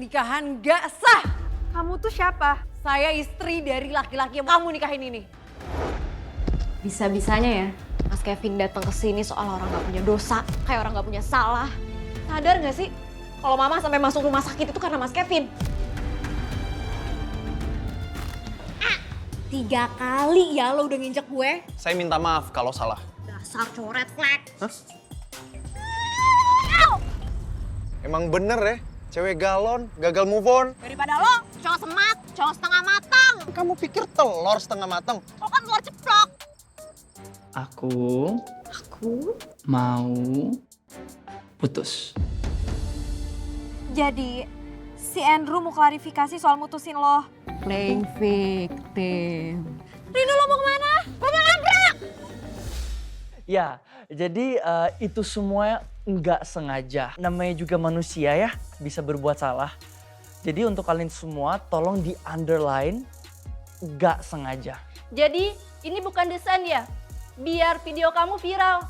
pernikahan gak sah. Kamu tuh siapa? Saya istri dari laki-laki yang kamu nikahin ini. Bisa-bisanya ya, Mas Kevin datang ke sini soal orang gak punya dosa, kayak orang gak punya salah. Sadar gak sih, kalau Mama sampai masuk rumah sakit itu karena Mas Kevin? 3 kali ya lo udah nginjek gue. Saya minta maaf kalau salah. Dasar cowok red flag. Hah? Emang bener ya, cewek galon, gagal move on. Daripada lo, cowok semat, cowok setengah matang. Kamu pikir telur setengah matang? Lo kan telur ceplok. Aku mau putus. Jadi, si Andrew mau klarifikasi soal mutusin lo. Playing victim. Rino lo mau kemana? Lo mau nabrak! Ya, jadi itu semua nggak sengaja. Namanya juga manusia ya, bisa berbuat salah. Jadi untuk kalian semua tolong di underline nggak sengaja. Jadi ini bukan desain ya? Biar video kamu viral.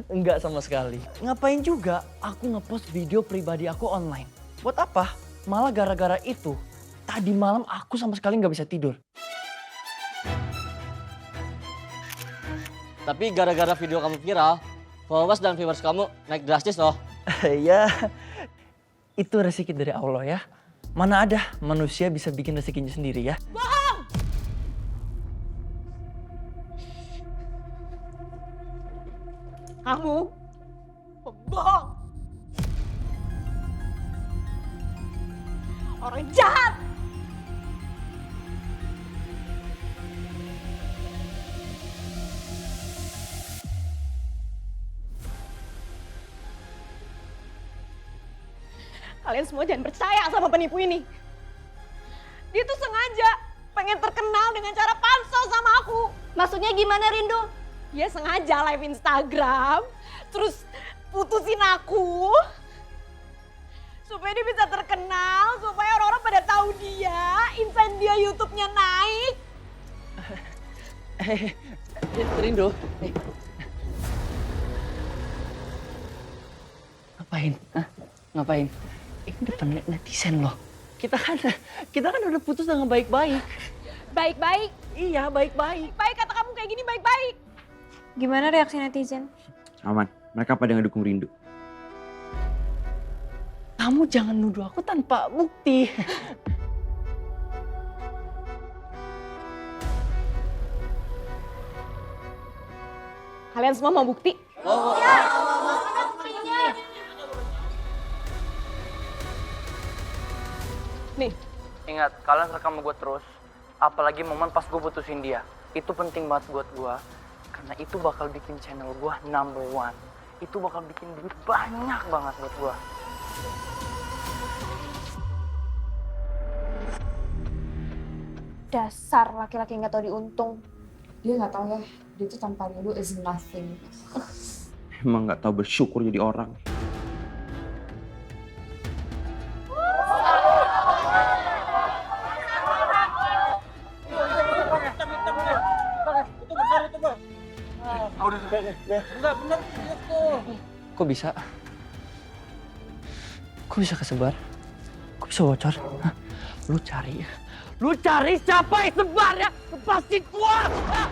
Enggak sama sekali. Ngapain juga aku ngepost video pribadi aku online? Buat apa? Malah gara-gara itu, tadi malam aku sama sekali nggak bisa tidur. Tapi gara-gara video kamu viral, followers dan viewers kamu naik drastis loh. Ya, itu rezeki dari Allah ya. Mana ada manusia bisa bikin rezekinya sendiri ya. Kamu pembohong. Orang jahat. Kalian semua jangan percaya sama penipu ini. Dia tuh sengaja pengen terkenal dengan cara palsu sama aku. Maksudnya gimana Rindu? Dia sengaja live Instagram, terus putusin aku. Supaya dia bisa terkenal, supaya orang-orang pada tahu dia, insan dia YouTube-nya naik. Rindu. Ngapain? Hah? Ngapain? Ini depan netizen loh. Kita kan udah putus dengan baik-baik. Baik-baik, Iya, baik-baik. baik kata kamu kayak gini baik-baik. Gimana reaksi netizen? Aman, mereka pada ngedukung Rindu. Kamu jangan nuduh aku tanpa bukti. Kalian semua mau bukti? Nih, Ingat, kalian rekam gue terus. Apalagi momen pas gue putusin dia. Itu penting banget buat gue. Karena itu bakal bikin channel gue #1. Itu bakal bikin duit banyak banget buat gue. Dasar laki-laki nggak tahu diuntung. Dia nggak tahu ya, dia tuh tanpa Rindu is nothing. Emang nggak tahu bersyukur jadi orang. Kok bisa? Kok bisa kesebar? Kok bisa bocor? Hah? Lu cari siapa yang sebar ya? Lepasin gua! Hah?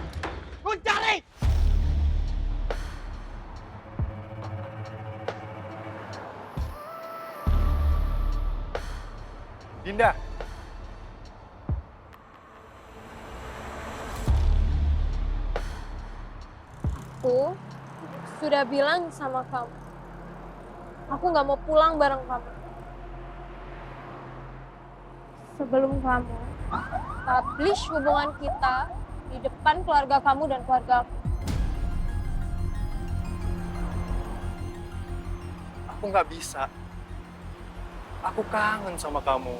Lu cari! Dinda, Aku sudah bilang sama kamu, aku nggak mau pulang bareng kamu. Sebelum kamu publish hubungan kita di depan keluarga kamu dan keluarga aku. aku nggak bisa. Aku kangen sama kamu.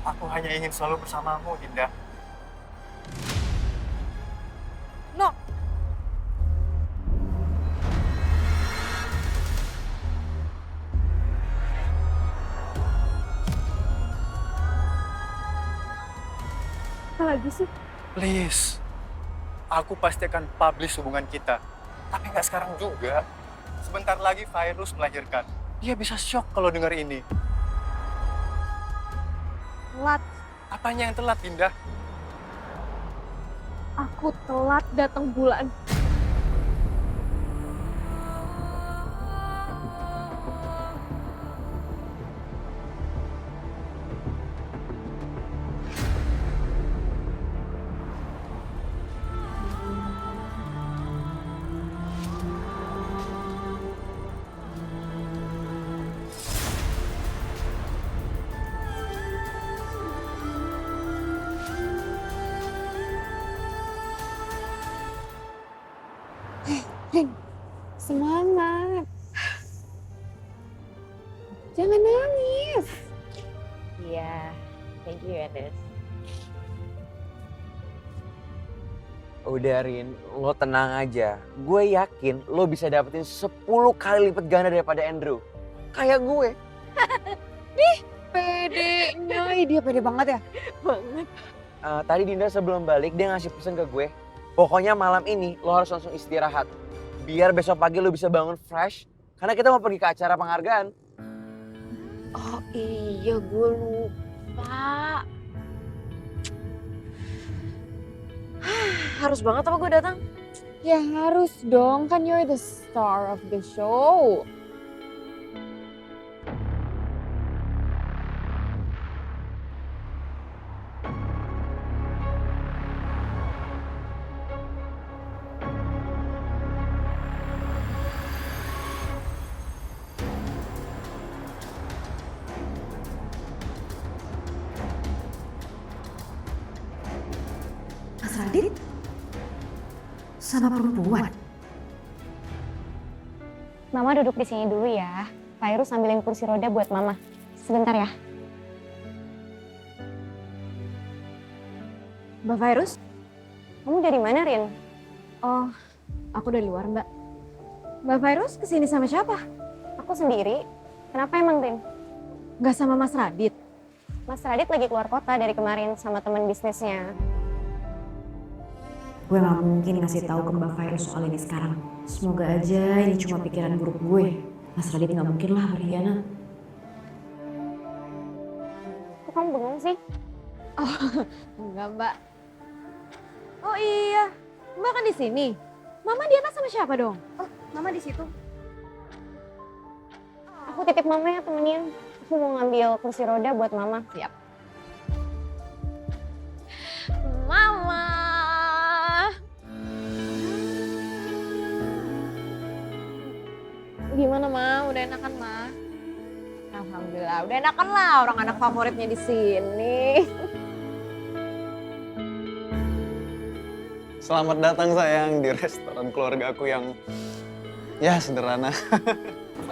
Aku hanya ingin selalu bersamamu, Dinda. No, apa lagi sih? Please, aku pasti akan publish hubungan kita. Tapi nggak sekarang juga. Sebentar lagi Virus melahirkan. Dia bisa shock kalau dengar ini. Telat. Apanya yang telat, Dinda? Aku telat datang bulan. Rin, semangat. Jangan nangis. Iya, thank you ya, Des. Udah Rin, lo tenang aja. Gue yakin lo bisa dapetin 10 kali lipat ganda daripada Andrew. Kayak gue. Pedenya, dia pede banget ya? Banget. Tadi Dinda sebelum balik dia ngasih pesan ke gue. Pokoknya malam ini lo harus langsung istirahat. Biar besok pagi lo bisa bangun fresh. Karena kita mau pergi ke acara penghargaan. Oh iya, gue lupa. Harus banget apa gue datang? Ya harus dong, kan you're the star of the show. Mas Radit? Sama perempuan? Mama duduk di sini dulu ya. Virus ambilin kursi roda buat Mama. Sebentar ya. Mbak Virus? Kamu dari mana, Rin? Oh, aku dari luar, Mbak. Mbak Virus kesini sama siapa? Aku sendiri. Kenapa emang, Rin? Nggak sama Mas Radit? Mas Radit lagi keluar kota dari kemarin sama teman bisnisnya. Gue gak mungkin ngasih tahu ke Mbak Virus soal ini sekarang. Semoga aja ini cuma pikiran buruk gue. Mas Radit gak mungkin lah berkhianat. Kok kamu bengong sih? Oh, enggak, Mbak. Oh iya, Mbak kan di sini. Mama di atas sama siapa dong? Oh, Mama di situ. Aku titip Mama ya temenin. Aku mau ngambil kursi roda buat Mama. Siap. Mama. Gimana, Ma? Udah enakan, Ma? Alhamdulillah, udah enakan lah orang anak favoritnya di sini. Selamat datang sayang di restoran keluarga aku yang ya sederhana.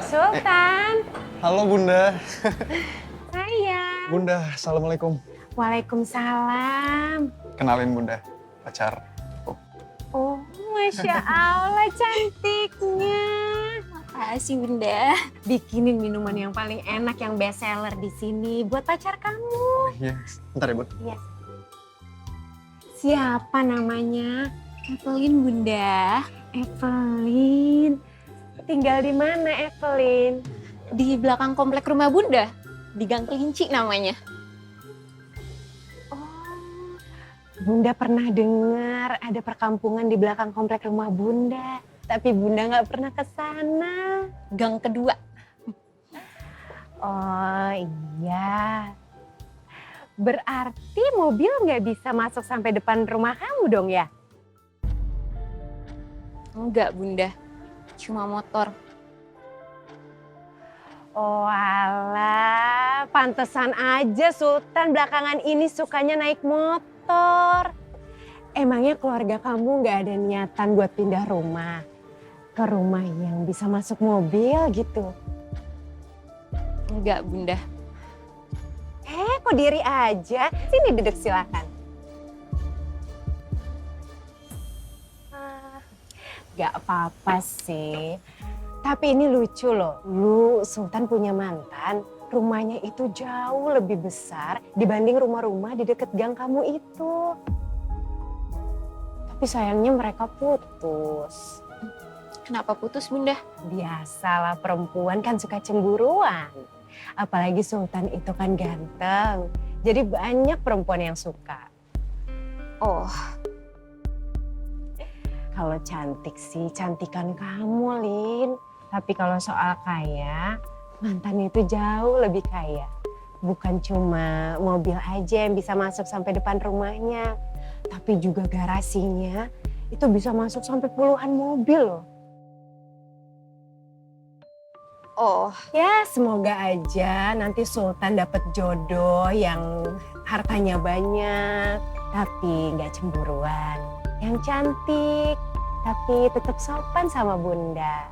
Sultan. Halo Bunda. Sayang. Bunda, Assalamualaikum. Waalaikumsalam. Kenalin Bunda, pacar. Oh, Masya Allah cantiknya. Makasih Bunda. Bikinin minuman yang paling enak, yang best seller di sini buat pacar kamu. Iya, bentar ya Bun. Iya. Siapa namanya? Evelyn, Bunda. Evelyn. Tinggal di mana Evelyn? Di belakang komplek rumah Bunda, di Gang Kelinci namanya. Oh, Bunda pernah dengar ada perkampungan di belakang komplek rumah Bunda. Tapi Bunda nggak pernah ke sana. Gang kedua. Oh iya. Berarti mobil nggak bisa masuk sampai depan rumah kamu dong ya? Enggak Bunda, cuma motor. Oh alah, pantesan aja Sultan belakangan ini sukanya naik motor. Emangnya keluarga kamu nggak ada niatan buat pindah rumah? Ke rumah yang bisa masuk mobil gitu? Enggak Bunda. Kok diri aja? Sini duduk silakan. Gak apa-apa sih. Tapi ini lucu loh. Lu Sultan punya mantan, rumahnya itu jauh lebih besar dibanding rumah-rumah di deket gang kamu itu. Tapi sayangnya mereka putus. Kenapa putus, Bunda? Biasalah perempuan kan suka cemburuan. Apalagi Sultan itu kan ganteng. Jadi banyak perempuan yang suka. Oh, Kalau cantik sih cantikan kamu, Lin. Tapi kalau soal kaya, mantannya itu jauh lebih kaya. Bukan cuma mobil aja yang bisa masuk sampai depan rumahnya. Tapi juga garasinya itu bisa masuk sampai puluhan mobil loh. oh, Ya semoga aja nanti Sultan dapat jodoh yang hartanya banyak. Tapi nggak cemburuan. Yang cantik, tapi tetap sopan sama Bunda.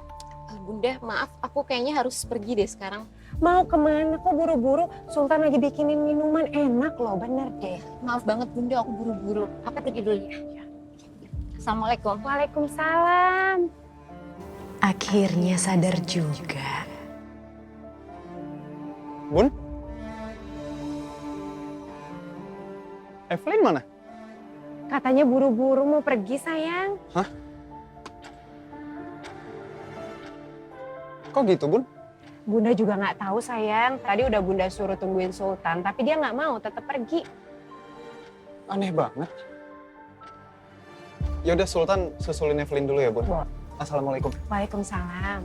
Bunda, maaf, aku kayaknya harus pergi deh sekarang. Mau kemana? Kok buru-buru? Sultan lagi bikinin minuman enak loh, bener deh. Maaf banget Bunda, aku buru-buru. Aku pergi dulu ya. Assalamualaikum. Waalaikumsalam. Akhirnya sadar juga. Bun? Evelyn mana? Katanya buru-buru mau pergi, sayang. Hah? Kok gitu, Bun? Bunda juga nggak tahu, sayang. Tadi udah Bunda suruh tungguin Sultan, tapi dia nggak mau, tetap pergi. Aneh banget. Ya udah Sultan susulin Evelyn dulu ya, Bun. Boleh. Assalamualaikum. Waalaikumsalam.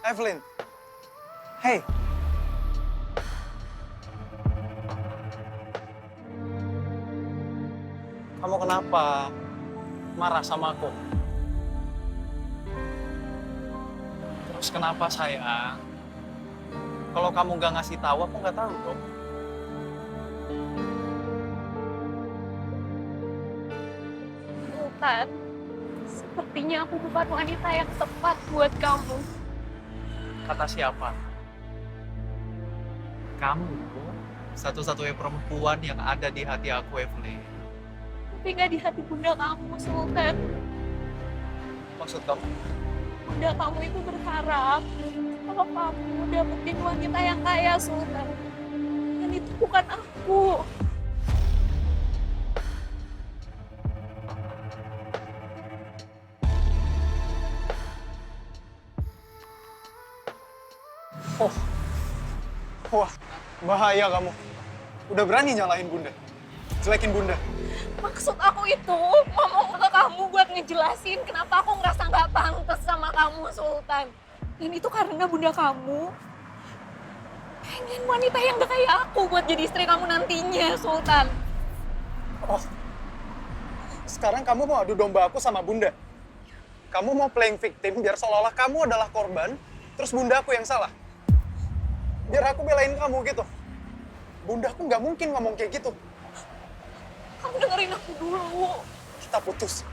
Evelyn. Hey. Kamu kenapa marah sama aku? Terus kenapa sayang? Kalau kamu gak ngasih tahu, aku nggak tahu dong. Sultan, sepertinya aku bukan wanita yang tepat buat kamu. Kata siapa? Kamu satu-satunya perempuan yang ada di hati aku, Evelyn. Tapi nggak di hati Bunda kamu, Sultan. Maksud kamu? Bunda kamu itu berharap kalau kamu dapetin wanita yang kaya, Sultan. Dan itu bukan aku. Oh, wah, bahaya kamu. Udah berani nyalahin Bunda, jelekin Bunda. Maksud aku itu ngomong ke kamu buat ngejelasin kenapa aku ngerasa nggak pantas sama kamu, Sultan. Dan itu karena Bunda kamu pengen wanita yang gak kayak aku buat jadi istri kamu nantinya, Sultan. Oh, sekarang kamu mau adu domba aku sama Bunda. Kamu mau playing victim biar seolah-olah kamu adalah korban, terus Bunda aku yang salah. Biar aku belain kamu gitu. Bunda aku nggak mungkin ngomong kayak gitu. Kamu dengerin aku dulu. Kita putus.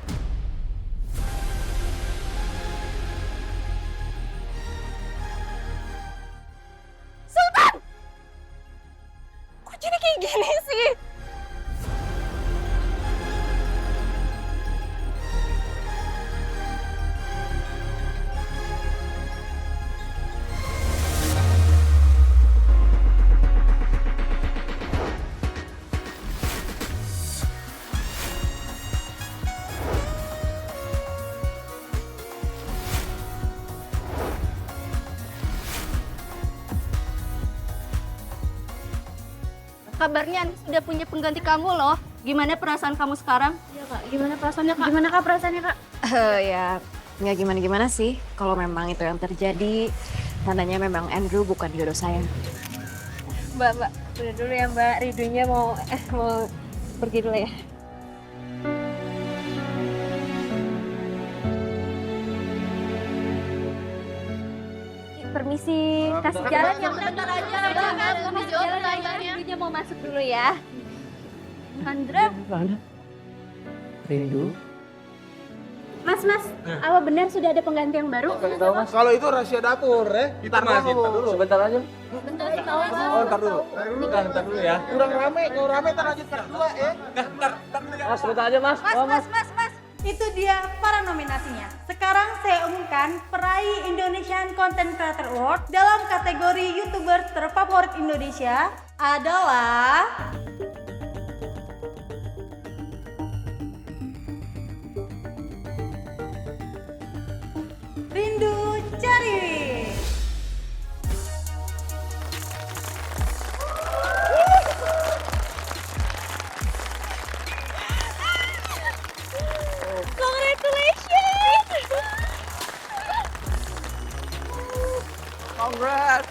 Sultan! Kok jadi kayak gini sih? Kabarnya Anis sudah punya pengganti kamu loh. Gimana perasaan kamu sekarang? Iya kak, gimana perasaannya kak? Gimana kak perasaannya kak? Ya nggak gimana-gimana sih. Kalau memang itu yang terjadi, tandanya memang Andrew bukan jodoh saya. Mbak, udah dulu ya Mbak. Ridhonya mau pergi dulu ya. Permisi, kasih jalan yang bentar aja. Rindunya mau masuk dulu ya. Andra, Rindu. Mas, apa benar sudah ada pengganti yang baru? Kalau itu rahasia dapur ya. Ntar dulu. Sebentar aja. Bentar, tahu. Ntar dulu. Ntar dulu ya. Kurang rame, kalau rame ntar lanjut part 2 ya. Mas, sebentar aja mas. Mas. Itu dia para nominasinya. Sekarang saya umumkan peraih Indonesian Content Creator Award dalam kategori YouTuber terfavorit Indonesia adalah Rindu Cari. Congrats.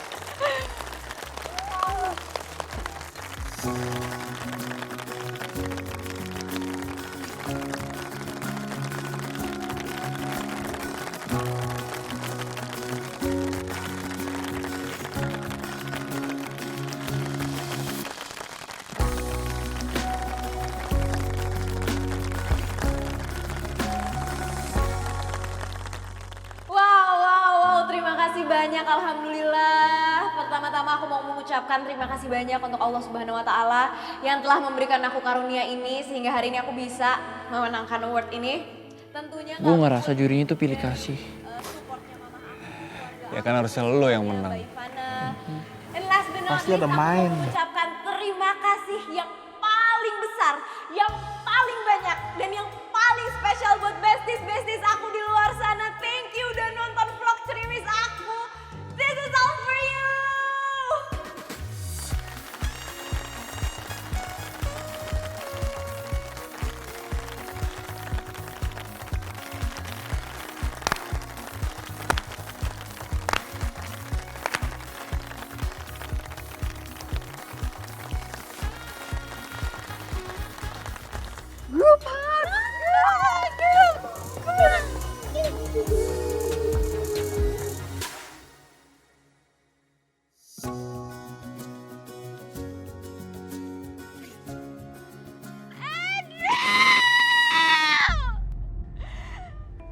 Wow, terima kasih banyak, alhamdulillah. Pertama-tama aku mau mengucapkan terima kasih banyak untuk Allah Subhanahu wa Ta'ala yang telah memberikan aku karunia ini sehingga hari ini aku bisa memenangkan award ini. Tentunya Gue ngerasa jurinya tuh pilih kasih. Ya kan harusnya lo yang menang. And last but not Pasti least, ada aku main. mau mengucapkan terima kasih yang paling besar, yang paling banyak, dan yang paling spesial buat besties aku di luar sana. Thank you udah nonton vlog Ceriwis aku. This is all for you.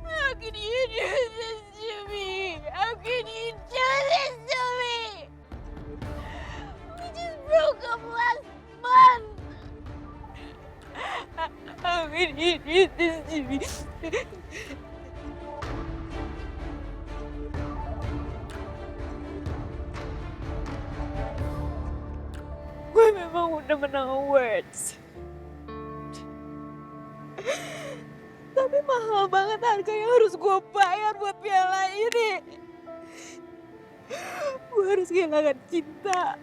How can you do this to me? How can you do this to me? We just broke up last month. How can you do this to me? Gue memang udah menang awards. Tapi mahal banget harga yang harus gue bayar buat piala ini. Gue harus kehilangan cinta.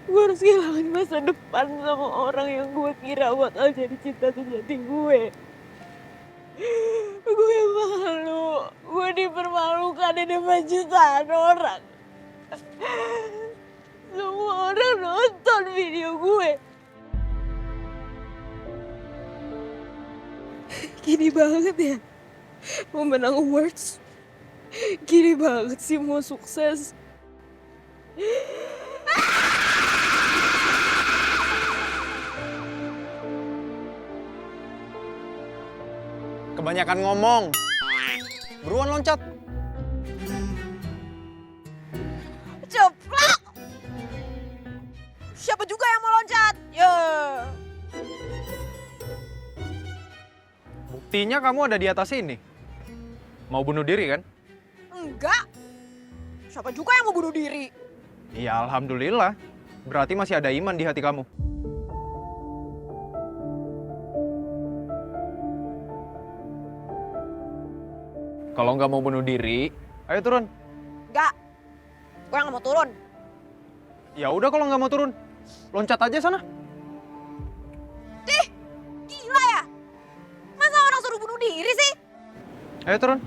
Gue harus kehilangan masa depan sama orang yang gue kira bakal jadi cinta sejati gue. Gue malu. Gue dipermalukan di depan jutaan orang. Semua orang nonton video gue. Gini banget ya, mau menang awards. Gini banget sih mau sukses. Kebanyakan ngomong. Buruan loncat. Ceplok! Siapa juga yang mau loncat? Yo. Buktinya kamu ada di atas ini. Mau bunuh diri kan? Enggak. Siapa juga yang mau bunuh diri? Iya, alhamdulillah. Berarti masih ada iman di hati kamu. Kalau nggak mau bunuh diri, ayo turun. Enggak. Gue nggak mau turun. Ya udah kalau nggak mau turun, loncat aja sana. Dih, gila ya? Masa orang suruh bunuh diri sih? Ayo turun.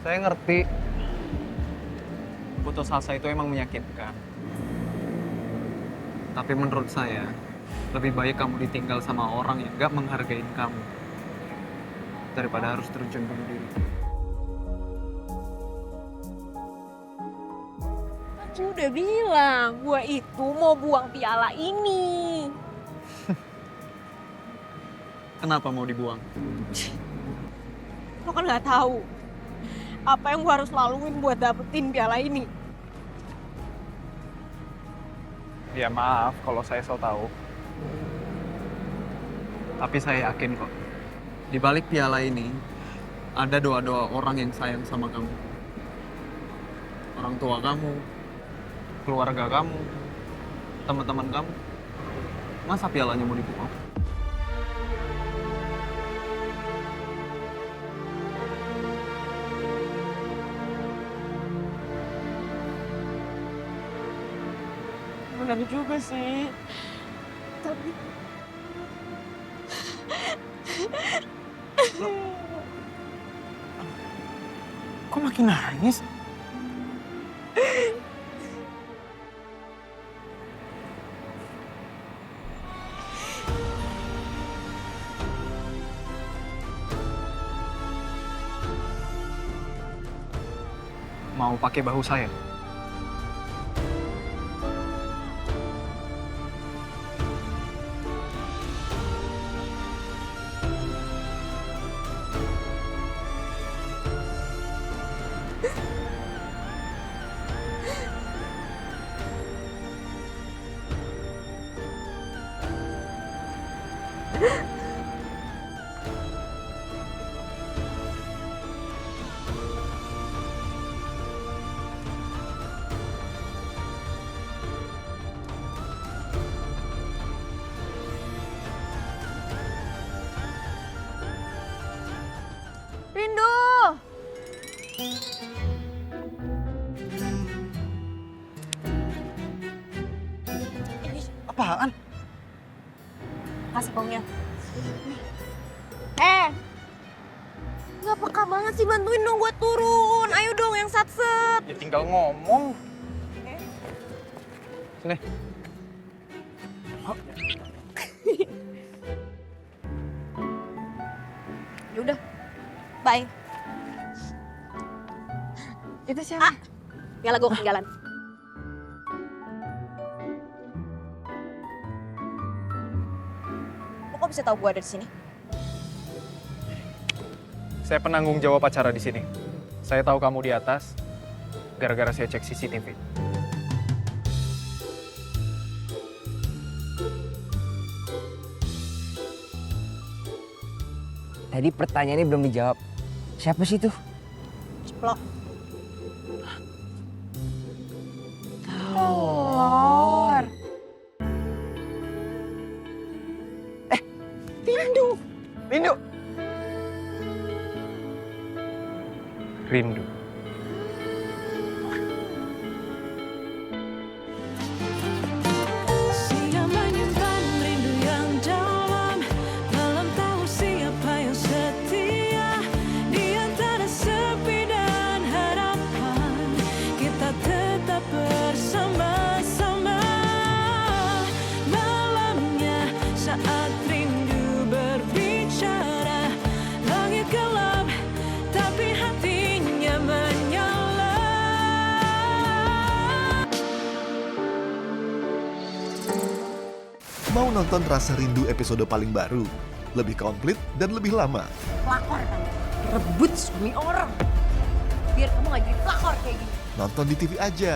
Saya ngerti putus asa itu emang menyakitkan. Tapi menurut saya, Lebih baik kamu ditinggal sama orang yang gak menghargain kamu daripada harus terjun bunuh diri. Aku udah bilang, gue itu mau buang piala ini. Kenapa mau dibuang? Lo kan nggak tahu apa yang gue harus laluin buat dapetin piala ini. Ya maaf kalau saya so tahu. Tapi saya yakin kok, di balik piala ini ada doa-doa orang yang sayang sama kamu. Orang tua kamu, keluarga kamu, teman-teman kamu. Masa pialanya mau dibuang? Benar juga sih. Tapi Kok makin nangis? Mau pakai bahu saya? Rindu. Apaan? Kasih bongnya. Nggak peka banget sih, bantuin dong gue turun. Ayo dong yang satset. Ya tinggal ngomong. Sini. Yaudah, bye. Itu siapa? Piala gue ketinggalan. Lo kok bisa tahu gue ada di sini? Saya penanggung jawab acara di sini. Saya tahu kamu di atas gara-gara saya cek CCTV. Tadi pertanyaannya belum dijawab. Siapa sih tuh? Ceplok. Lor. Rindu. Rindu. Rindu. Mau nonton Rasa Rindu episode paling baru? Lebih komplit dan lebih lama? Pelakor kan? Rebut suami orang. Biar kamu gak jadi pelakor kayak gini. Nonton di TV aja.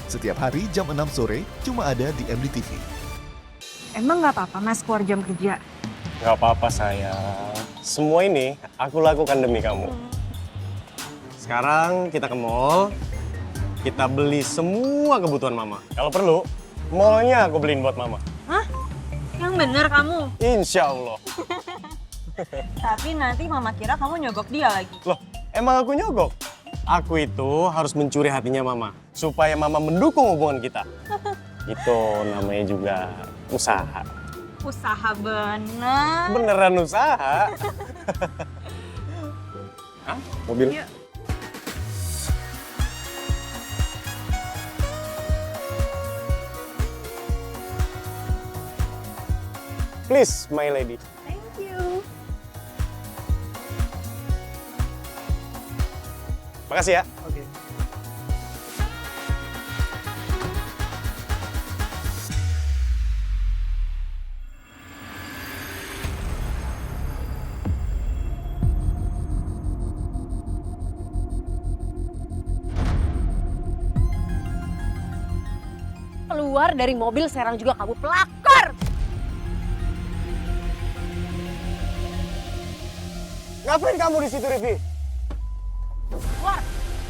Setiap hari jam 6 sore cuma ada di MDTV. Emang nggak apa-apa Mas keluar jam kerja? Gak apa-apa sayang. Semua ini aku lakukan demi kamu. Sekarang kita ke mall. Kita beli semua kebutuhan mama. Kalau perlu, mallnya aku beliin buat mama. Hah? Yang bener kamu? Insya Allah. Tapi nanti mama kira kamu nyogok dia lagi. Loh, emang aku nyogok? Aku itu harus mencuri hatinya mama. Supaya mama mendukung hubungan kita. Itu namanya juga usaha. Usaha bener. Beneran usaha. Hah? Mobil? Yuk. Please, my lady. Thank you. Makasih ya. Oke. Keluar dari mobil sekarang juga kamu pelakor. Ngapain kamu di situ, Rivi? Keluar.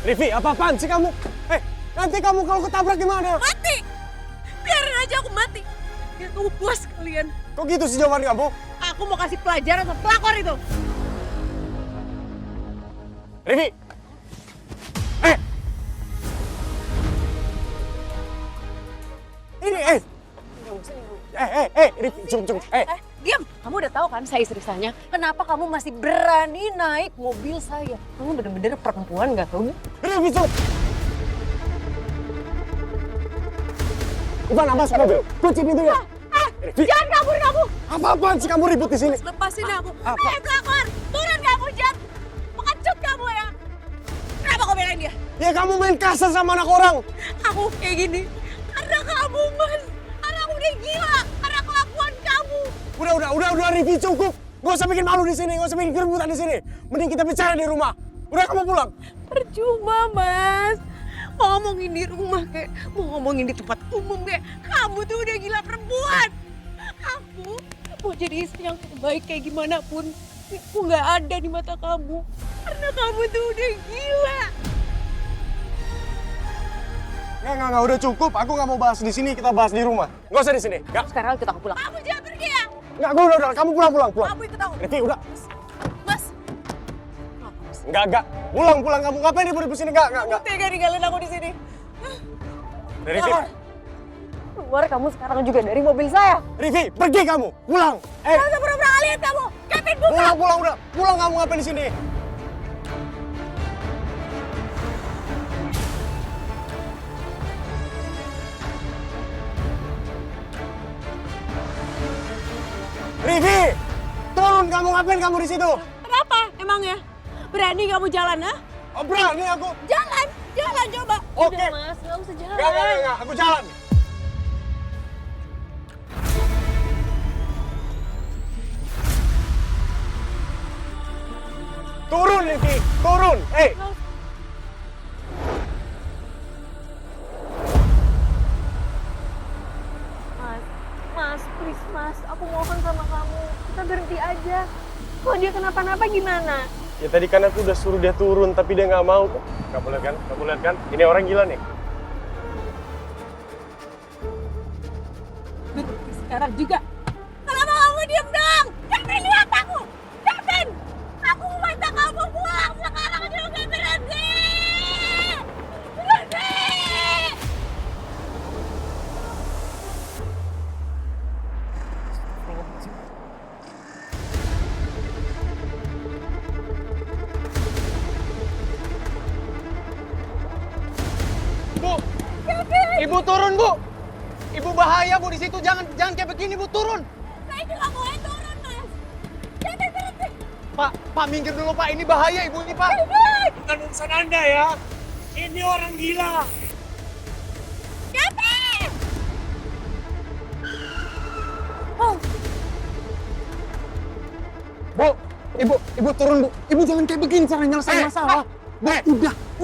Rivi, apa-apaan sih kamu? Nanti kamu kalau ketabrak gimana? Mati. Biarin aja aku mati. Biar kamu puas kalian. Kok gitu sih jawaban kamu? Aku mau kasih pelajaran sama pelakor itu. Rivi! Ini, Rivi, cukup. Diam. Kamu udah tahu kan saya istri saya. Kenapa kamu masih berani naik mobil saya? Kamu bener-bener perempuan gak tau? Rivi, cukup. Ivan, masuk mobil. Kunci pintunya. Rivi. Jangan kabur kamu. Apa-apaan sih kamu ribut di sini? Lepasin aku. Pelakor. Turun kamu, Jat. Pengecut kamu ya. Kenapa kau belain dia? Ya kamu main kasar sama anak orang. Aku kayak gini. Karena kamu, Mas. Karena aku udah gila. Karena kelakuan kamu. Udah, Rivi, cukup. Gak usah bikin malu di sini, gak usah bikin keributan di sini. Mending kita bicara di rumah. Udah, kamu pulang. Percuma, Mas. Mau ngomongin di rumah kayak, mau ngomongin di tempat umum kayak, kamu tuh udah gila perempuan. Aku mau jadi istri yang terbaik kayak gimana pun, aku nggak ada di mata kamu. Karena kamu tuh udah gila. Nggak, udah cukup. Aku nggak mau bahas di sini, kita bahas di rumah. Nggak usah di sini. Nggak. Sekarang kita pulang. Kamu jangan pergi ya. Nggak, udah. Kamu pulang. Kamu ikut aku. Rivi, udah. Mas. Enggak. Pulang kamu. Ngapain ribut di sini? Enggak. Kamu tega ninggalin aku di sini. Rivi. Keluar kamu sekarang juga dari mobil saya. Rivi, pergi kamu. Pulang. Jangan usah pura-pura lihat kamu. Kevin, buka. Pulang, udah. Pulang kamu, ngapain di sini? Rivi, turun kamu, ngapain kamu di situ? Kenapa emangnya? Berani kamu jalan, ha? Oh, berani aku. Jalan coba. Oke. Udah, Mas, nggak usah jalan. Enggak, aku jalan. Turun, Rivi, turun. Mas, please Mas, aku mohon sama kamu. Kita berhenti aja. Kalau dia kenapa-napa gimana? Ya tadi kan aku udah suruh dia turun, tapi dia nggak mau. Kamu lihat kan? Ini orang gila nih. Sekarang juga. Kenapa kamu diem dong? Kevin, lihat aku! Kevin! Aku minta kamu pulang sekarang juga, berhenti! Berhenti! Bu! Ibu turun, Bu! Ibu bahaya, Bu, di situ. Jangan kayak begini, Bu. Turun! Saya juga boleh turun, Mas. Kevin, berhenti! Pak, minggir dulu, Pak. Ini bahaya, Ibu ini, Pak. Bukan urusan Anda ya. Ini orang gila. Kevin! Bu, Ibu turun, Bu. Ibu jangan kayak begini cara nyelesain masalah. Bu,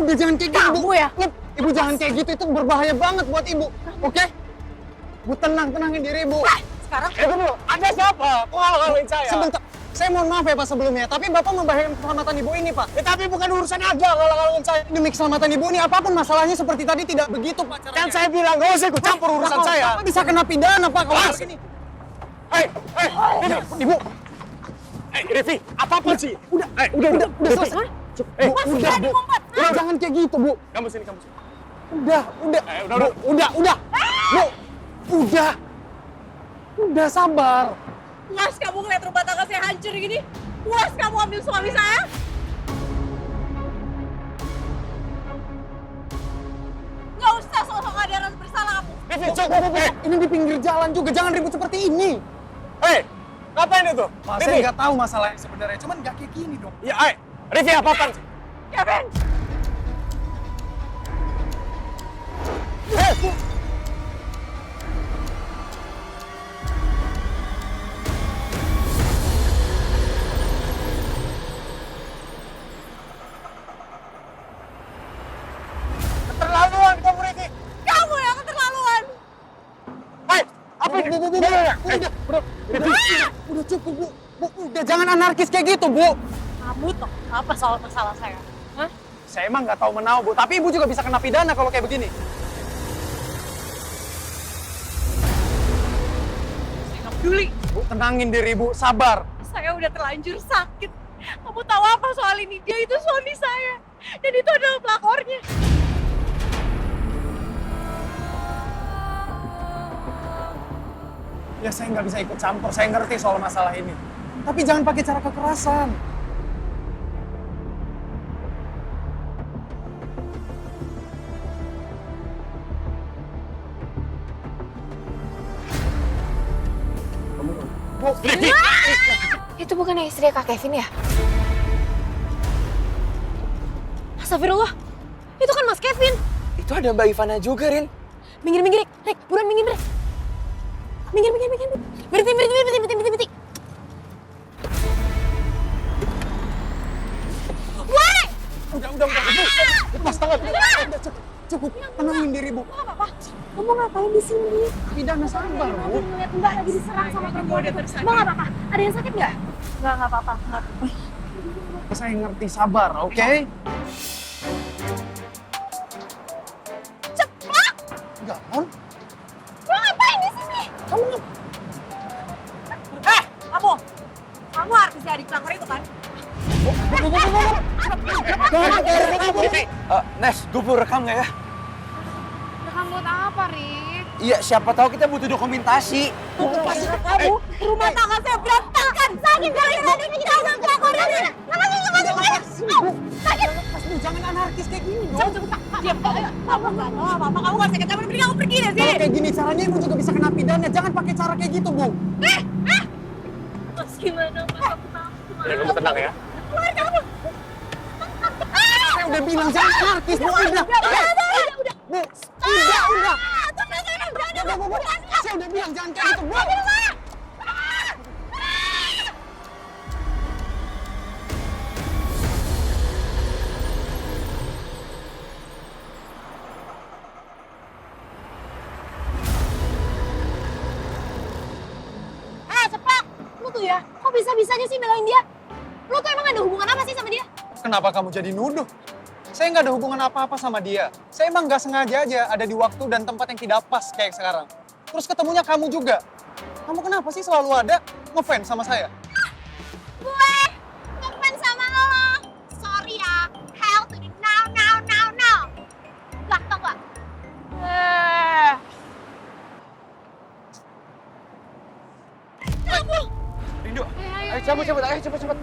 udah jangan kayak gitu, Bu. Kamu ya? Ibu jangan kayak gitu, itu berbahaya banget buat Ibu. Oke? Bu, tenangin diri, Bu. Sekarang Bu, Anda siapa? Kok halang-halangin saya? Sebentar. Saya mohon maaf ya, Pak, sebelumnya. Tapi Bapak membahayakan keselamatan Ibu ini, Pak. Ya, tapi bukan urusan Anda halang-halangin saya. Demi keselamatan Ibu ini, apapun masalahnya seperti tadi tidak begitu, Pak, caranya. Kan saya bilang, nggak usah ikut campur urusan saya. Bapak bisa kena pidana, Pak, kalau begini. Ibu. Rivi, apa sih? Udah selesai. Bu, jangan kayak gitu, Bu. Kamu sini. Udah. Bu, udah sabar. Puas kamu ngeliat rumah tangga saya hancur gini? Puas kamu ambil suami saya? Nggak usah sok-sok ada rasa bersalah kamu. Ini di pinggir jalan juga, jangan ribut seperti ini. Ngapain itu? Mas, saya nggak tahu masalah yang sebenarnya, cuman nggak kayak gini dong. Ya, ay, Rivi apa-apaan sih? Kevin! Keterlaluan kamu, Rivi. Kamu yang keterlaluan! Hai, apa ini? Udah cukup, Bu. Bu, udah jangan anarkis kayak gitu, Bu. Kamu tuh apa soal masalah saya? Hah? Saya emang nggak tahu menau, Bu. Tapi Ibu juga bisa kena pidana kalau kayak begini. Saya nggak peduli. Bu, tenangin diri, Bu. Sabar. Saya udah terlanjur sakit. Kamu tahu apa soal ini? Dia itu suami saya. Dan itu adalah pelakornya. Ya saya nggak bisa ikut campur, saya ngerti soal masalah ini. Tapi jangan pakai cara kekerasan. Bu, Rivi. Itu bukan istri Kak Kevin ya? Astagfirullah. Itu kan Mas Kevin. Itu ada Mbak Ivana juga, Rin. Minggir, Rek. Buruan minggir, Rek. Minggir. Berhenti. Woi! Udah, Bu. Lepas tangan. Udah, cukup. Tenangin diri, Bu. Nggak apa-apa. Kamu ngapain di sini? Pidana sabar, Bu. Ngeliat Mbak lagi diserang sama perempuan itu. Mbak nggak apa-apa? Ada yang sakit nggak? Nggak apa-apa. Saya ngerti, sabar, oke? Cepat! Gaon? Lo ngapain di sini? Kamu artis adik pelakor itu kan? Nes, gue perlu rekam nggak ya? Rekam buat apa, Rik? Iya, siapa tahu kita butuh dokumentasi. Kamu, rumah tangga saya berantakan. Sakit dari tadi kita udah pelakornya. Sakit. Jangan anarkis kayak gini dong. Cepet. Diam. Kamu nggak tahu apa-apa. Kamu nggak sakit. Kamu pergi dari sini. Kalau kayak gini caranya Ibu juga bisa kena pidana. Jangan pakai cara kayak gitu, Bu. Mas gimana, Mas? Aku takut. Ya, kamu tenang ya. Keluar kamu. Saya udah bilang jangan anarkis, Bu. Udah. Bu, udah. Saya udah bilang jangan kayak gitu, Bu. Sepak. Lu tuh ya, kok bisa-bisanya sih belain dia? Lu tuh emang ada hubungan apa sih sama dia? Kenapa kamu jadi nuduh? Saya nggak ada hubungan apa-apa sama dia. Saya emang nggak sengaja aja ada di waktu dan tempat yang tidak pas kayak sekarang. Terus ketemunya kamu juga. Kamu kenapa sih selalu ada ngefans sama saya? Gue ngefans sama lo. Sorry ya. Hell to the no. Lah, tau gak? Kamu. Rindu, ayo cepet.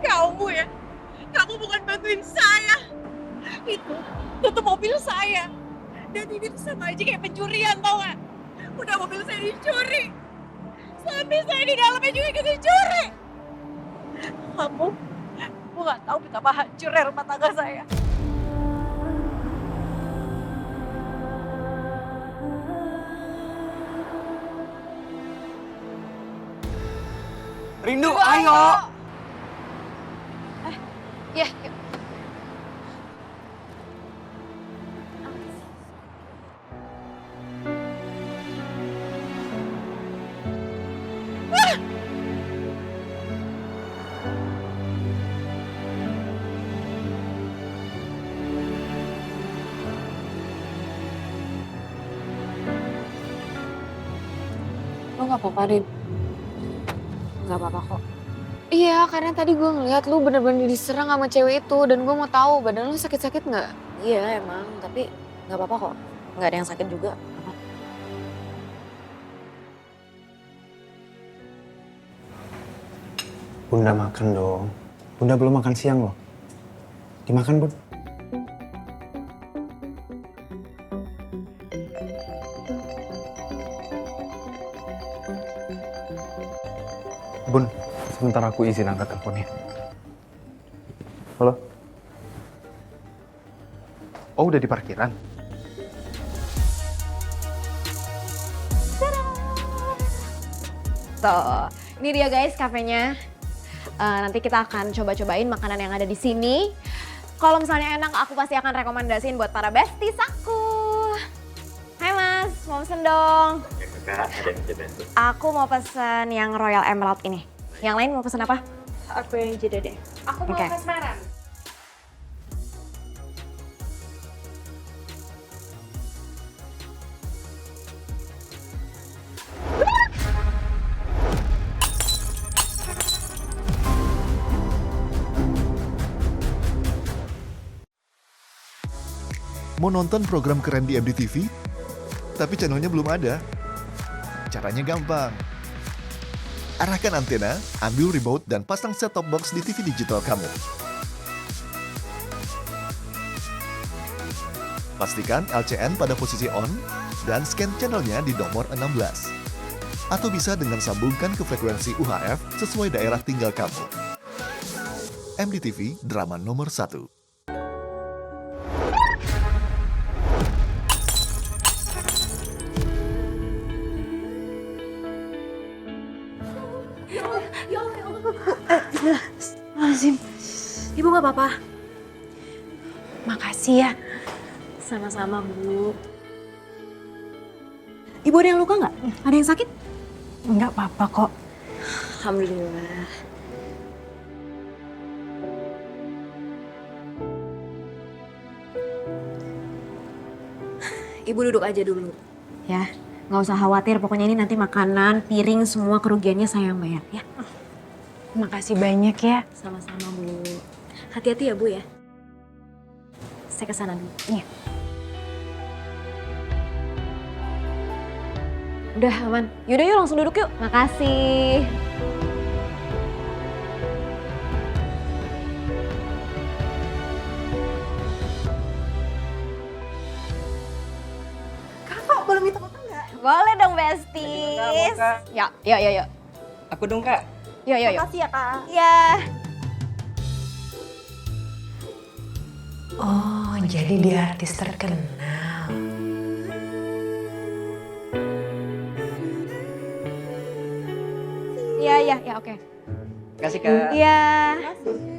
Kamu ya. Kamu bukan bantuin saya. Itu mobil saya. Dan ini tuh sama aja kayak pencurian, tau gak? Udah mobil saya dicuri. Suami saya di dalamnya juga ikut dicuri. Kamu gak tahu betapa hancurnya rumah tangga saya. Rindu, ayo. Iya. Lo gak apa-apa, Rin? Gak apa-apa kok. Iya, karena tadi gue ngeliat lu bener-bener diserang sama cewek itu dan gue mau tahu badan lu sakit-sakit nggak? Iya emang, tapi nggak apa-apa kok. Nggak ada yang sakit juga. Bunda makan dong. Bunda belum makan siang loh. Dimakan, Bun. Sebentar aku izin angkat teleponnya. Halo? Oh, udah di parkiran? Tuh, ini dia guys kafenya. Nanti kita akan coba-cobain makanan yang ada di sini. Kalau misalnya enak, aku pasti akan rekomendasiin buat para besties aku. Hai mas, mau pesen dong? Aku mau pesen yang Royal Emerald ini. Yang lain mau pesen apa? Aku yang jeda deh. Aku mau Oke. kasmaran. Mau nonton program keren di MDTV? Tapi channelnya belum ada? Caranya gampang. Arahkan antena, ambil remote, dan pasang set-top box di TV digital kamu. Pastikan LCN pada posisi on, dan scan channelnya di nomor 16. Atau bisa dengan sambungkan ke frekuensi UHF sesuai daerah tinggal kamu. MDTV, drama nomor 1. Lazim, ibu gak apa-apa? Makasih ya. Sama-sama bu. Ibu ada yang luka nggak? Ada yang sakit? Nggak apa-apa kok. Alhamdulillah. Ibu duduk aja dulu. Ya, nggak usah khawatir. Pokoknya ini nanti makanan, piring, semua kerugiannya saya yang bayar ya. Makasih banyak ya. Sama-sama Bu. Hati-hati ya Bu ya. Saya kesana dulu. Iya. Udah aman. Yaudah yuk langsung duduk yuk. Makasih. Kakak boleh minta foto nggak? Boleh dong besties. Yuk. Aku dong kak. Yuk. Makasih ya kak. Iya. Oh, jadi dia artis terkenal. Iya, oke. Kasih kak. Iya.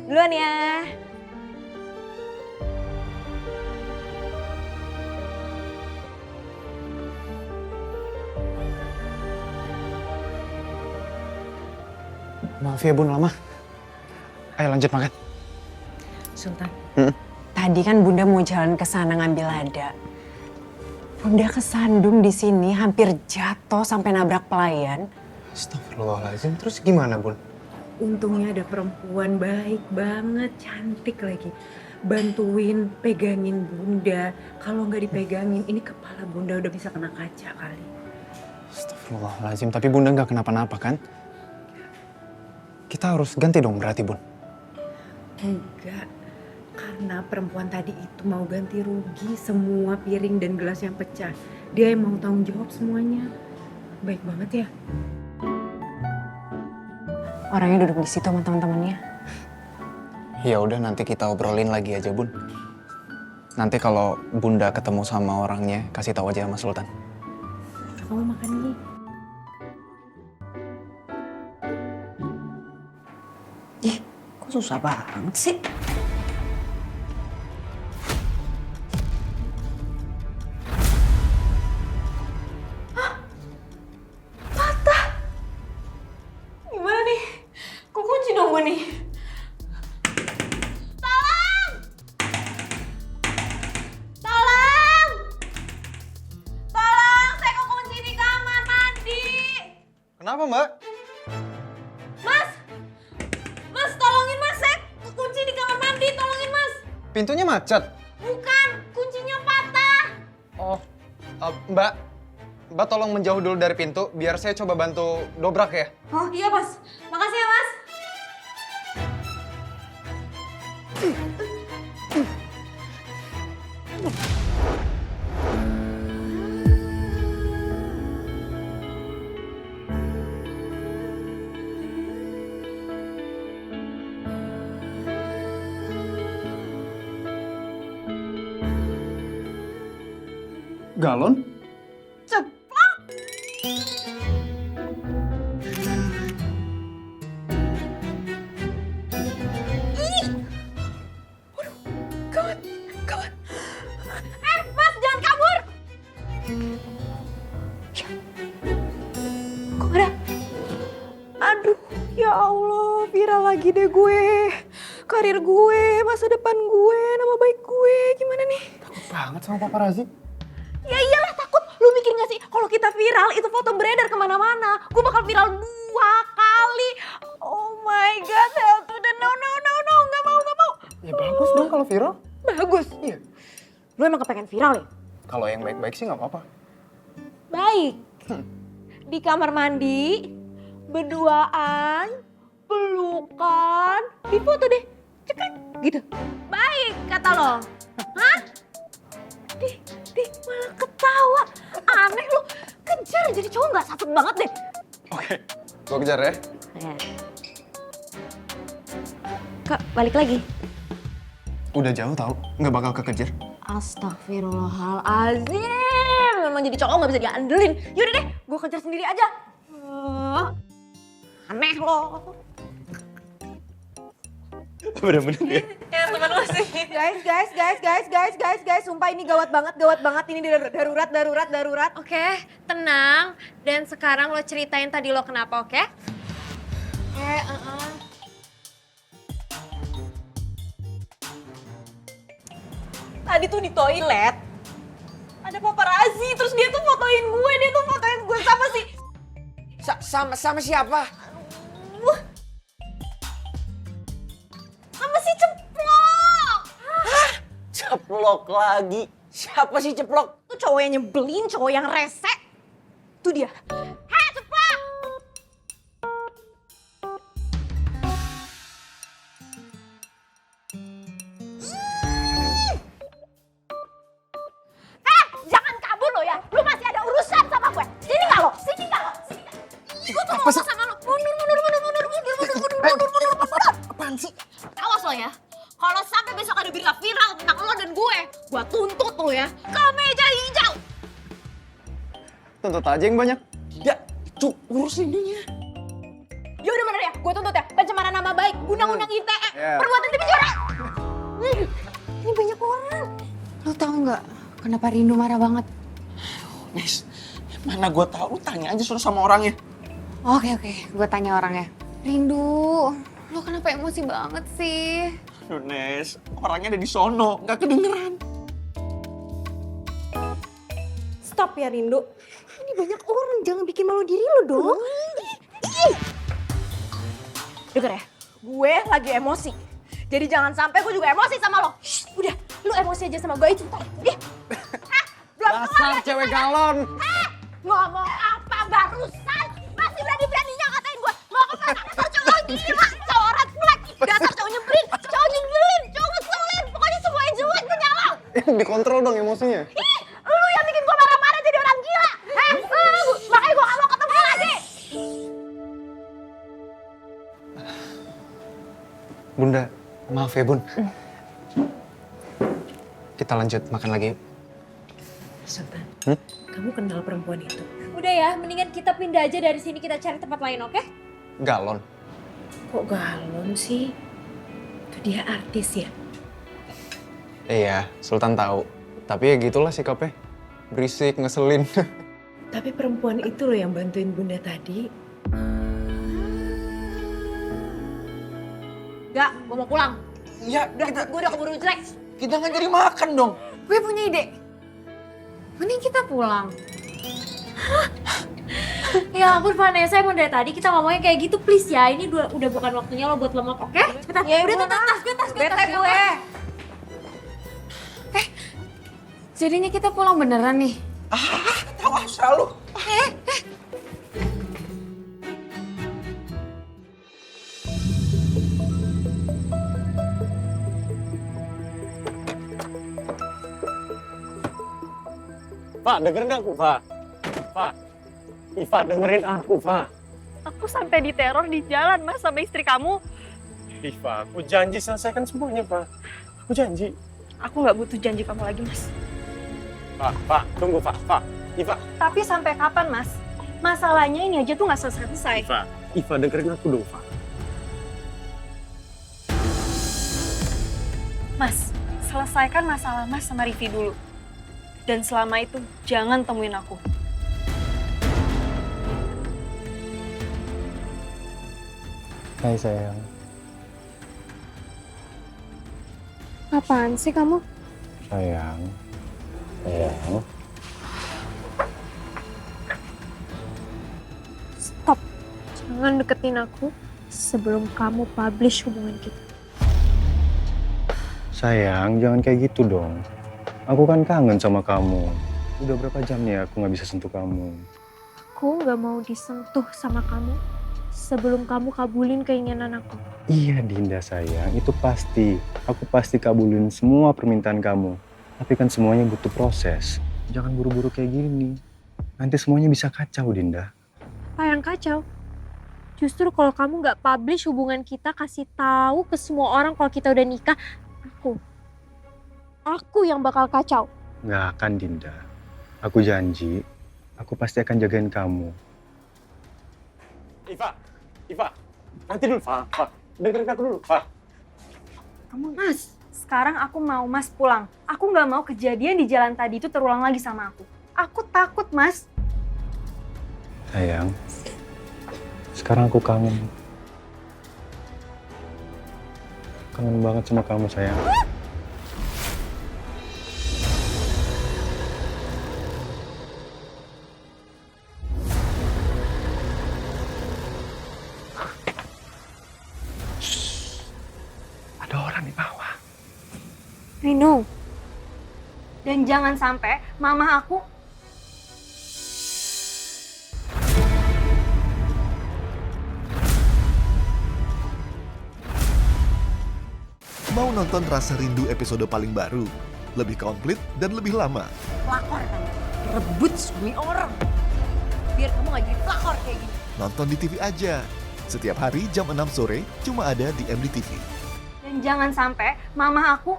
Duluan ya. Maaf ya Bun, lama. Ayo lanjut makan. Sultan, tadi kan Bunda mau jalan ke sana ngambil lada. Bunda kesandung di sini, hampir jatuh sampai nabrak pelayan. Astagfirullahaladzim, terus gimana Bun? Untungnya ada perempuan baik banget, cantik lagi. Bantuin, pegangin Bunda. Kalau nggak dipegangin, ini kepala Bunda udah bisa kena kaca kali. Astagfirullahaladzim, tapi Bunda nggak kenapa-napa kan? Kita harus ganti dong berarti Bun. Enggak, karena perempuan tadi itu mau ganti rugi semua piring dan gelas yang pecah. Dia yang mau tanggung jawab semuanya. Baik banget ya. Orangnya duduk di situ sama teman-temannya. Ya udah nanti kita obrolin lagi aja Bun. Nanti kalau Bunda ketemu sama orangnya, kasih tahu aja sama Sultan. Kamu makan nih. Ih, kok susah banget sih? Gimana nih? Kok kunci dong gue nih? Tolong! Tolong! Tolong, saya kekunci di kamar mandi. Kenapa Mbak? Mas! Mas, tolongin mas, saya kekunci di kamar mandi, tolongin mas. Pintunya macet. Bukan, kuncinya patah. Oh, Mbak tolong menjauh dulu dari pintu, biar saya coba bantu dobrak ya. Oh iya mas, makasih ya mas. Galon? Ceplok! Ih! Waduh, gawat, gawat. Mas, jangan kabur! Kok ada? Aduh, ya Allah, viral lagi deh gue. Karir gue, masa depan gue, nama baik gue, gimana nih? Takut banget sama paparazzi. Ya iyalah takut. Lu mikir gak sih kalau kita viral itu foto beredar kemana-mana. Gue bakal viral 2 kali. Oh my god, hell to the no. Gak mau. Ya bagus dong kalau viral. Bagus? Iya. Lu emang kepengen viral ya? Kalau yang baik-baik sih nggak apa-apa. Baik. Di kamar mandi, berduaan, pelukan, di foto deh. Cekrek, gitu. Baik kata lo. Hah? Dih, malah ketawa. Aneh lu. Kejar jadi cowok gak satu banget deh. Oke, gua kejar ya. Kak, balik lagi. Udah jauh tau, nggak bakal kekejar. Astagfirullahaladzim. Memang jadi cowok gak bisa diandelin. Yaudah deh, gue kejar sendiri aja. Aneh lo. Bener-bener ya. Ya teman lo sih. Guys, sumpah ini gawat banget. Ini darurat. Oke, tenang. Dan sekarang lo ceritain tadi lo kenapa, oke? Tadi tuh di toilet ada paparazzi, terus dia tuh fotoin gue sama si... Sama siapa? Sama si Ceplok. Hah? Ceplok lagi? Siapa sih Ceplok? Tuh cowok yang nyebelin, cowok yang rese. Tuh dia. Hei Ceplok! Jangan kabur lo ya. Lu masih ada urusan sama gue. Sini gak lo? Gue tuh ngomong sama lo. Mundur. Apaan sih? Awas lo ya. Kalau sampai besok ada berita viral tentang lo dan gue tuntut lo ya ke meja hijau. Tuntut aja yang banyak. Tidak, itu urus ininya. Ya udah bener ya, gue tuntut ya. Pencemaran nama baik, undang-undang ITE, perbuatan tipis orang. Ini banyak orang. Lo tau nggak kenapa Rindu marah banget? Nes, mana gue tahu, lu tanya aja suruh sama orangnya. Oke, gue tanya orangnya. Rindu, lo kenapa emosi banget sih? Aduh Nes, orangnya ada di sono, nggak kedengeran. Stop ya Rindu. Ini banyak orang, jangan bikin malu diri lo dong. Dengar ya, gue lagi emosi. Jadi jangan sampai gue juga emosi sama lo. Shh, udah, lu emosi aja sama gue, cinta. Dasar cewek galon. Ngomong apa barusan? Masih berani-beraninya ngatain gue. Mau kemana? Dasar cowok gila, cowok red flag. Dasar cowok nyebelin, cowok ngeselin. Pokoknya semuanya jelek punya lo. Dikontrol dong emosinya. Ih, lu yang bikin gue marah-marah jadi orang gila. Makanya gue gak mau ketemu lagi. Bunda, maaf ya Bun. Kita lanjut makan lagi yuk. Sultan, kamu kenal perempuan itu? Udah ya, mendingan kita pindah aja dari sini, kita cari tempat lain, oke? Galon. Kok galon sih? Itu dia artis ya? Iya, Sultan tahu. Tapi ya gitulah sikapnya. Berisik, ngeselin. Tapi perempuan itu loh yang bantuin Bunda tadi. Gak, gue mau pulang. Ya, Gue udah keburu jelek. kita nggak jadi makan dong. Gue punya ide. Mending kita pulang. Ya ampun Vanessa, emang dari tadi kita ngomongnya kayak gitu, please ya. Ini udah bukan waktunya lo buat lemot, oke? Cepetan. Ya udah tuh tas gue. Jadinya kita pulang beneran nih. Tahu asal lu. Pak, dengerin aku, Pak. Pak, Iva dengerin aku, Pak. Aku sampai diteror di jalan, Mas, sama istri kamu. Iva, aku janji selesaikan semuanya, Pak. Aku janji. Aku nggak butuh janji kamu lagi, Mas. Pak, tunggu, Pak. Iva. Tapi sampai kapan, Mas? Masalahnya ini aja tuh nggak selesai-selesai. Iva, dengerin aku dong, Pak. Mas, selesaikan masalah Mas sama Rivi dulu. Dan selama itu, jangan temuin aku. Hai sayang. Apaan sih kamu? Sayang. Stop. Jangan deketin aku sebelum kamu publish hubungan kita. Sayang, jangan kayak gitu dong. Aku kan kangen sama kamu. Udah berapa jam nih aku nggak bisa sentuh kamu. Aku nggak mau disentuh sama kamu sebelum kamu kabulin keinginan aku. Iya Dinda sayang, itu pasti. Aku pasti kabulin semua permintaan kamu. Tapi kan semuanya butuh proses. Jangan buru-buru kayak gini. Nanti semuanya bisa kacau Dinda. Apa yang kacau? Justru kalau kamu nggak publish hubungan kita, kasih tahu ke semua orang kalau kita udah nikah, aku yang bakal kacau. Nggak akan Dinda. Aku janji, aku pasti akan jagain kamu. Iva, nanti dulu, Pak. Dengerin aku dulu, Pak. Mas, sekarang aku mau Mas pulang. Aku nggak mau kejadian di jalan tadi itu terulang lagi sama aku. Aku takut, Mas. Sayang, sekarang aku kangen. Kangen banget sama kamu, sayang. Ada orang di bawah. I know. Dan jangan sampai mama aku Mau nonton Rasa Rindu episode paling baru? Lebih komplit dan lebih lama? Pelakor kan? Rebut suami orang. Biar kamu gak jadi pelakor kayak gini. Nonton di TV aja. Setiap hari jam 6 sore cuma ada di MDTV. dan jangan sampai mama aku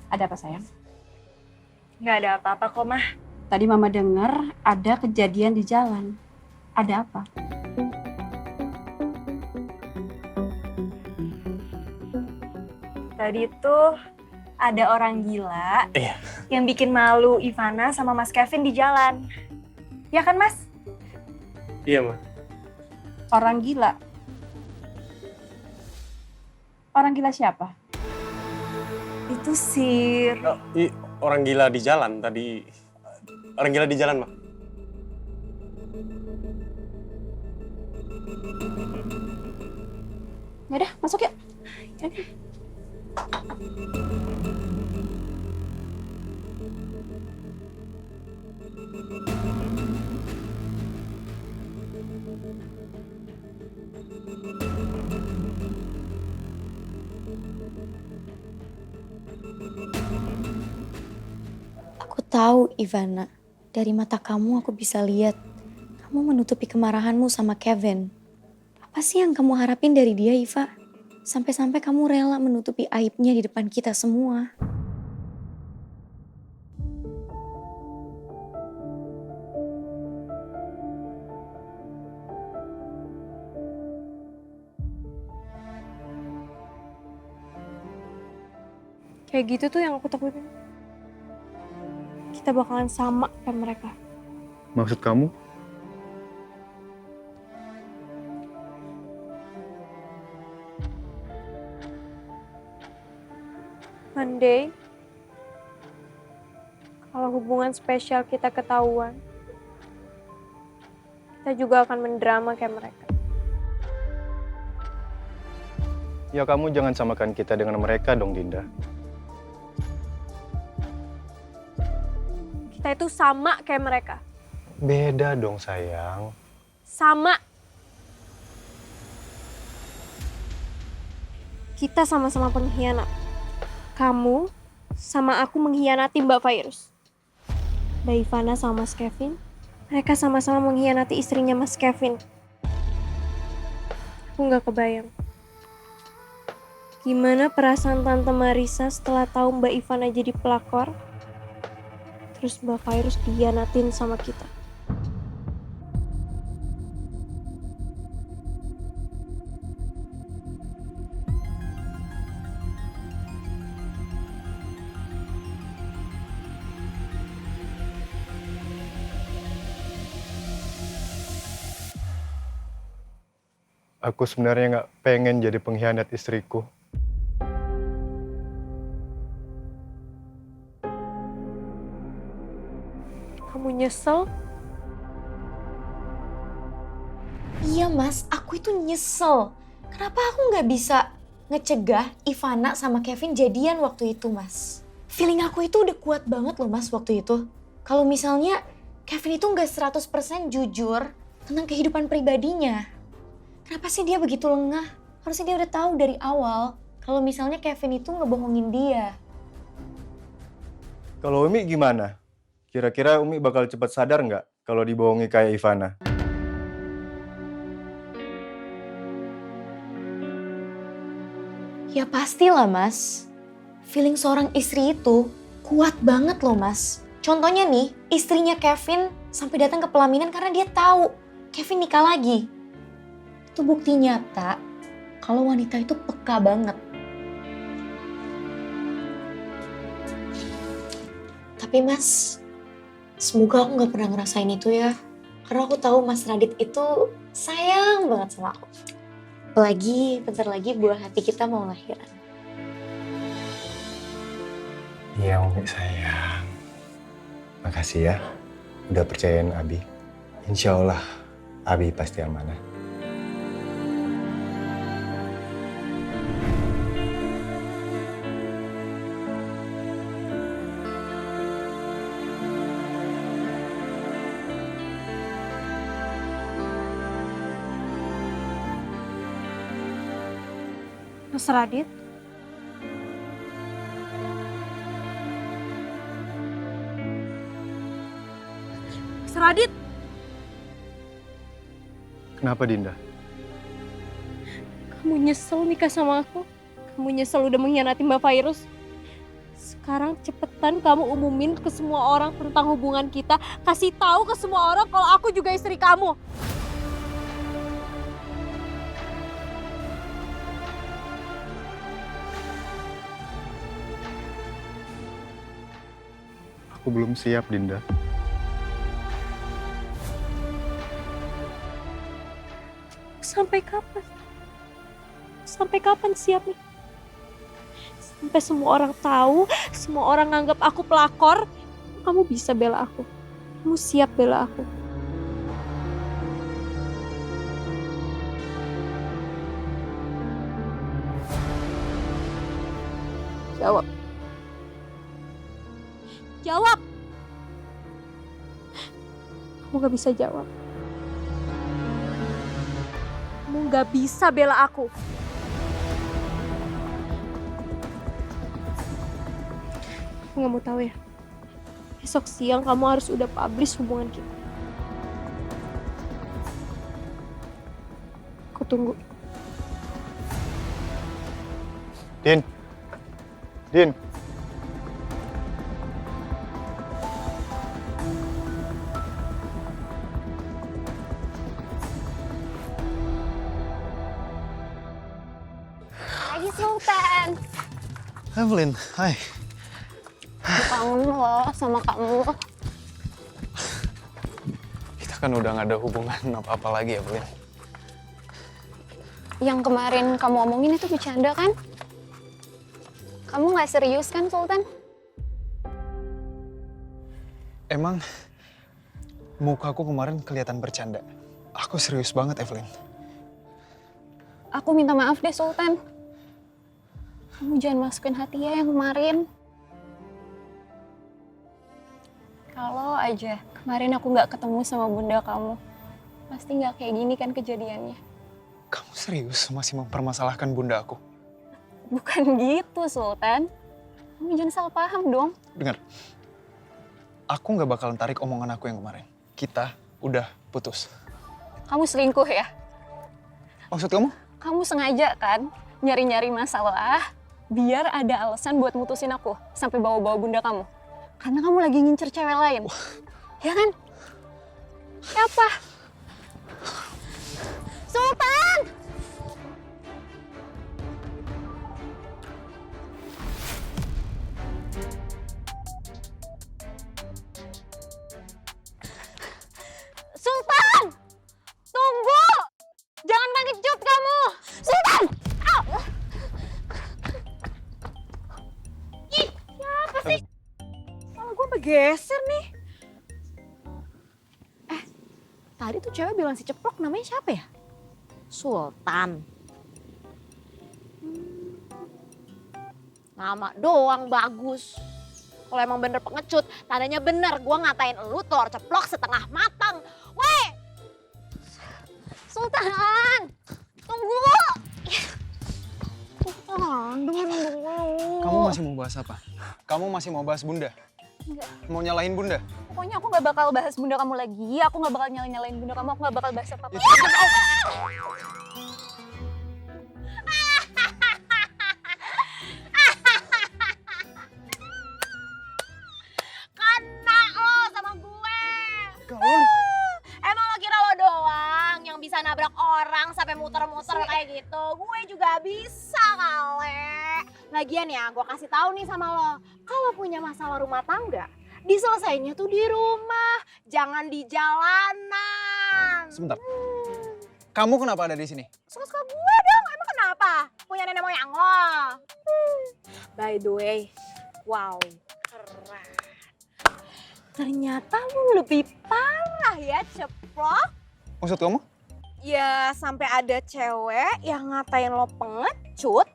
Ada apa sayang? nggak ada apa-apa kok, Mah. Tadi mama dengar ada kejadian di jalan. Ada apa? Tadi itu ada orang gila yang bikin malu Ivana sama Mas Kevin di jalan. Ya kan, Mas? Iya, Ma. Orang gila? Orang gila siapa? Itu si... Orang gila di jalan tadi. Orang gila di jalan, Ma. Yaudah, masuk yuk. Aku tahu, Ivana. Dari mata kamu aku bisa lihat. Kamu menutupi kemarahanmu sama Kevin. Apa sih yang kamu harapin dari dia, Iva? Sampai-sampai kamu rela menutupi aibnya di depan kita semua. Kayak gitu tuh yang aku takutin. Kita bakalan sama kayak mereka. Maksud kamu? One day, kalau hubungan spesial kita ketahuan, kita juga akan mendrama kayak mereka. Ya kamu jangan samakan kita dengan mereka dong, Dinda. Kita itu sama kayak mereka. Beda dong, sayang. Sama. Kita sama-sama pengkhianat. Kamu sama aku mengkhianati Mbak Virus. Mbak Ivana sama Mas Kevin, mereka sama-sama mengkhianati istrinya Mas Kevin. Aku nggak kebayang. Gimana perasaan Tante Marisa setelah tahu Mbak Ivana jadi pelakor, terus Mbak Virus dikhianatin sama kita. Aku sebenarnya nggak pengen jadi pengkhianat istriku. Kamu nyesel? Iya mas, aku itu nyesel. Kenapa aku nggak bisa ngecegah Ivana sama Kevin jadian waktu itu mas? Feeling aku itu udah kuat banget loh mas waktu itu. Kalau misalnya Kevin itu nggak 100% jujur tentang kehidupan pribadinya. Kenapa sih dia begitu lengah? Harusnya dia udah tahu dari awal kalau misalnya Kevin itu ngebohongin dia. Kalau Umi gimana? Kira-kira Umi bakal cepat sadar nggak kalau dibohongi kayak Ivana? Ya pastilah mas. Feeling seorang istri itu kuat banget loh mas. Contohnya nih, istrinya Kevin sampai datang ke pelaminan karena dia tahu Kevin nikah lagi. Itu bukti nyata kalau wanita itu peka banget. Tapi mas, semoga aku gak pernah ngerasain itu ya. Karena aku tahu Mas Radit itu sayang banget sama aku. Apalagi bentar lagi buah hati kita mau lahiran. Iya Umi sayang. Makasih ya udah percayain Abi. Insya Allah Abi pasti amanah. Mas Radit? Mas Radit? Kenapa Dinda? Kamu nyesel nikah sama aku? Kamu nyesel udah mengkhianati Mbak Virus? Sekarang cepetan kamu umumin ke semua orang tentang hubungan kita. Kasih tahu ke semua orang kalau aku juga istri kamu. Aku belum siap Dinda. Sampai kapan? Sampai kapan siapnya? Sampai semua orang tahu, semua orang nganggap aku pelakor, kamu bisa bela aku. Kamu siap bela aku. Jawab. Jawab! Kamu gak bisa jawab. Kamu gak bisa bela aku. Aku gak mau tahu ya. Besok siang kamu harus udah publish hubungan kita. Aku tunggu. Din. Din. Lagi Sultan. Evelyn, hai. Kangen loh sama kamu. Kita kan udah gak ada hubungan apa-apa lagi ya, Evelyn. Yang kemarin kamu omongin itu bercanda kan? Kamu gak serius kan, Sultan? Emang mukaku kemarin kelihatan bercanda. Aku serius banget, Evelyn. Aku minta maaf deh, Sultan. Kamu jangan masukin hati ya yang kemarin. Kalau aja kemarin aku nggak ketemu sama bunda kamu, pasti nggak kayak gini kan kejadiannya. Kamu serius masih mempermasalahkan bunda aku? Bukan gitu, Sultan. Kamu jangan salah paham dong. Dengar, aku nggak bakalan tarik omongan aku yang kemarin. Kita udah putus. Kamu selingkuh ya? Maksud kamu? Kamu sengaja kan nyari-nyari masalah biar ada alasan buat mutusin aku sampai bawa-bawa bunda kamu. Karena kamu lagi ngincer cewek lain. Ya kan? Apa? Sultan! Sultan! Tunggu! Jangan mengecut kamu! Sultan! Au! Ih, siapa sih? Malah gue bergeser nih. Tadi tuh cewek bilang si Ceplok namanya siapa ya? Sultan. Nama doang bagus. Kalau emang bener pengecut, tandanya bener gue ngatain lu telur ceplok setengah matang. Weh! Sultan! Tunggu! Sultan, dengerin dulu. Kamu masih mau bahas apa? Kamu masih mau bahas bunda? Enggak. Mau nyalahin bunda? Pokoknya aku gak bakal bahas bunda kamu lagi. Aku gak bakal nyalain bunda kamu. Aku gak bakal bahas apa-apa. Kena lo sama gue. Emang lo kira lo doang yang bisa nabrak orang sampai muter-muter kayak gitu? Gue juga bisa kali. Lagian ya, gue kasih tahu nih sama lo. Kalau punya masalah rumah tangga, diselesainya tuh di rumah, jangan di jalanan. Sebentar. Kamu kenapa ada di sini? Suka-suka gue dong, emang kenapa? Punya nenek moyang lo. By the way, wow, keren. Ternyata lu lebih parah ya, Ceplok. Maksud kamu? Ya sampai ada cewek yang ngatain lo pengecut.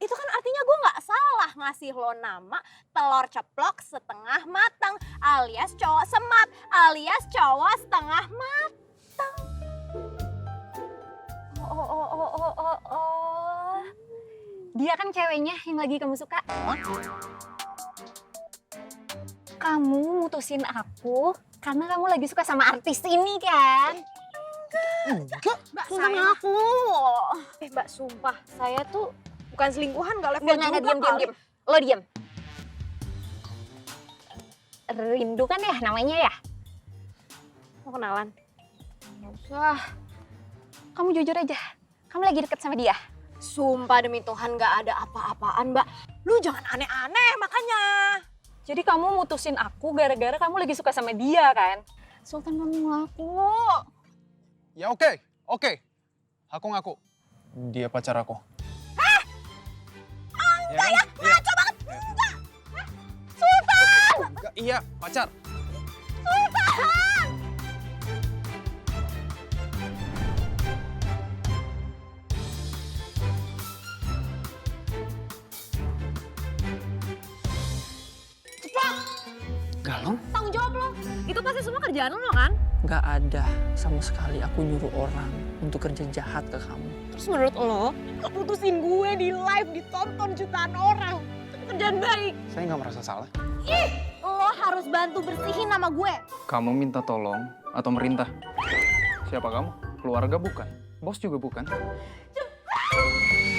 Itu kan artinya gue gak salah ngasih lo nama telur ceplok setengah matang alias cowok semat alias cowok setengah matang. Oh. Dia kan ceweknya yang lagi kamu suka. Kamu mutusin aku karena kamu lagi suka sama artis ini kan? Enggak. Mbak, sama aku. Mbak, sumpah saya tuh bukan selingkuhan, gak level juga. Diam. Lo diam. Rindu kan ya namanya ya? Mau kenalan? Gak usah. Kamu jujur aja. Kamu lagi deket sama dia? Sumpah demi Tuhan gak ada apa-apaan, Mbak. Lu jangan aneh-aneh makanya. Jadi kamu mutusin aku gara-gara kamu lagi suka sama dia kan? Sultan kamu ngaku. Ya oke. Aku ngaku. Dia pacar aku. Enggak ya, ngaco banget. Enggak. Sultan! Enggak, iya, pacar. Sultan! Ceplok! Galon? Tanggung jawab lo. Itu pasti semua kerjaan lo kan? Gak ada sama sekali aku nyuruh orang untuk kerja jahat ke kamu. Terus menurut lo, keputusin gue di live ditonton jutaan orang. Itu kerjaan baik. Saya nggak merasa salah. Ih, lo harus bantu bersihin nama gue. Kamu minta tolong atau merintah? Siapa kamu? Keluarga bukan. Bos juga bukan. Cepat!